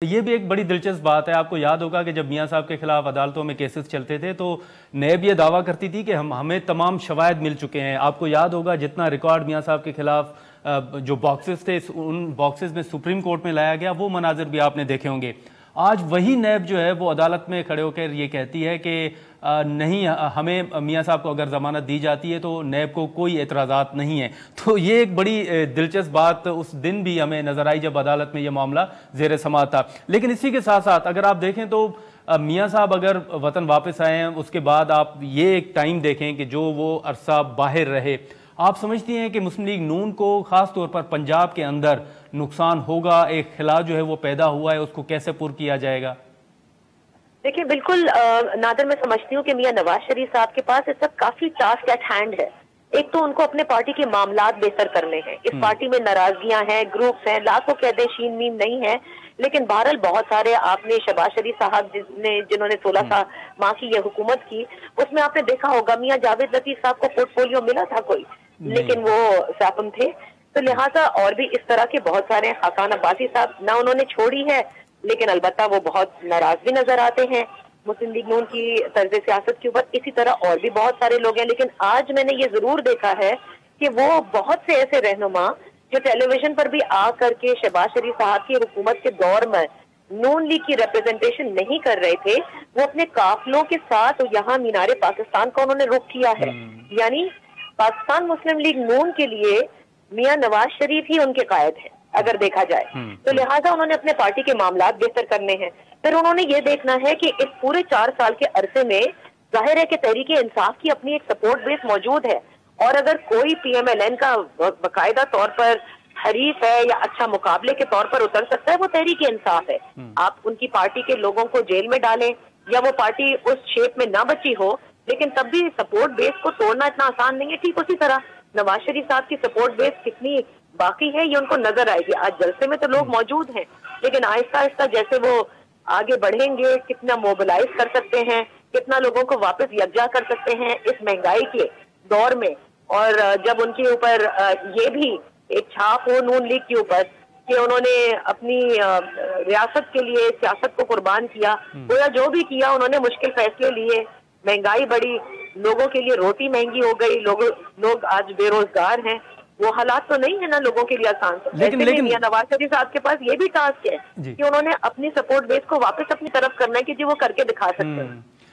یہ بھی ایک بڑی دلچسپ بات ہے۔ آپ کو یاد ہوگا کہ جب میاں صاحب کے خلاف عدالتوں میں کیسز چلتے تھے تو نیب یہ دعویٰ کرتی تھی کہ ہمیں تمام شواہد مل چکے ہیں۔ آپ کو یاد ہوگا جتنا ریکارڈ میاں صاحب کے خلاف جو باکسز تھے ان باکسز میں سپریم کورٹ میں لایا گیا، وہ مناظر بھی آپ نے دیکھے ہوں گے۔ آج وہی نیب جو ہے وہ عدالت میں کھڑے ہو کر یہ کہتی ہے کہ نہیں، ہمیں میاں صاحب کو اگر ضمانت دی جاتی ہے تو نیب کو کوئی اعتراضات نہیں ہیں۔ تو یہ ایک بڑی دلچسپ بات اس دن بھی ہمیں نظر آئی جب عدالت میں یہ معاملہ زیر سماعت تھا۔ لیکن اسی کے ساتھ ساتھ اگر آپ دیکھیں تو میاں صاحب اگر وطن واپس آئے ہیں، اس کے بعد آپ یہ ایک ٹائم دیکھیں کہ جو وہ عرصہ باہر رہے، آپ سمجھتی ہیں کہ مسلم لیگ نون کو خاص طور پر پنجاب کے اندر نقصان ہوگا؟ ایک خلا جو ہے وہ پیدا ہوا ہے، اس کو کیسے پر کیا جائے گا؟ دیکھیں، بالکل نادر، میں سمجھتی ہوں کہ میاں نواز شریف صاحب کے پاس اس وقت کافی ٹاسک ایٹ ہینڈ ہے۔ ایک تو ان کو اپنے پارٹی کے معاملات بہتر کرنے ہیں۔ اس پارٹی میں ناراضگیاں ہیں، گروپس ہیں، لاکھوں قیدیں شین میم نہیں ہیں، لیکن بہرحال بہت سارے آپ نے شہباز شریف صاحب جنہوں نے 16 ماہ کی یہ حکومت کی، اس میں آپ نے دیکھا ہوگا میاں جاوید لطیف صاحب کو پورٹ فولیو ملا تھا کوئی، لیکن وہ سیپم تھے۔ تو لہٰذا اور بھی اس طرح کے بہت سارے، خاقان عباسی صاحب نہ انہوں نے چھوڑی ہے، لیکن البتہ وہ بہت ناراض بھی نظر آتے ہیں مسلم لیگ نون کی طرز سیاست کے اوپر۔ اسی طرح اور بھی بہت سارے لوگ ہیں، لیکن آج میں نے یہ ضرور دیکھا ہے کہ وہ بہت سے ایسے رہنما جو ٹیلی ویژن پر بھی آ کر کے شہباز شریف صاحب کی حکومت کے دور میں نون لیگ کی ریپرزنٹیشن نہیں کر رہے تھے، وہ اپنے قافلوں کے ساتھ یہاں مینار پاکستان کا انہوں نے رخ کیا ہے۔ یعنی پاکستان مسلم لیگ نون کے لیے میاں نواز شریف ہی ان کے قائد ہیں اگر دیکھا جائے، تو لہٰذا انہوں نے اپنے پارٹی کے معاملات بہتر کرنے ہیں۔ پھر انہوں نے یہ دیکھنا ہے کہ اس پورے 4 سال کے عرصے میں ظاہر ہے کہ تحریک انصاف کی اپنی ایک سپورٹ بیس موجود ہے، اور اگر کوئی پی ایم ایل این کا باقاعدہ طور پر حریف ہے یا اچھا مقابلے کے طور پر اتر سکتا ہے، وہ تحریک انصاف ہے۔ آپ ان کی پارٹی کے لوگوں کو جیل میں ڈالیں یا وہ پارٹی اس شیپ میں نہ بچی ہو، لیکن تب بھی سپورٹ بیس کو توڑنا اتنا آسان نہیں ہے۔ ٹھیک اسی طرح نواز شریف صاحب کی سپورٹ بیس کتنی باقی ہے یہ ان کو نظر آئے گی۔ آج جلسے میں تو لوگ موجود ہیں، لیکن آہستہ آہستہ جیسے وہ آگے بڑھیں گے، کتنا موبلائز کر سکتے ہیں، کتنا لوگوں کو واپس یکجا کر سکتے ہیں اس مہنگائی کے دور میں، اور جب ان کے اوپر یہ بھی ایک چھاپ ہو نون لیگ کے اوپر کہ انہوں نے اپنی ریاست کے لیے سیاست کو قربان کیا، گویا جو بھی کیا انہوں نے مشکل فیصلے لیے، مہنگائی بڑی، لوگوں کے لیے روٹی مہنگی ہو گئی، لوگ آج بے روزگار ہیں۔ وہ حالات تو نہیں ہے نا لوگوں کے لیے آسان۔ لیکن میاں نواز شریف صاحب کے پاس یہ بھی ٹاسک ہے کہ انہوں نے اپنی سپورٹ بیس کو واپس اپنی طرف کرنا ہے کہ جی وہ کر کے دکھا سکتے ہیں۔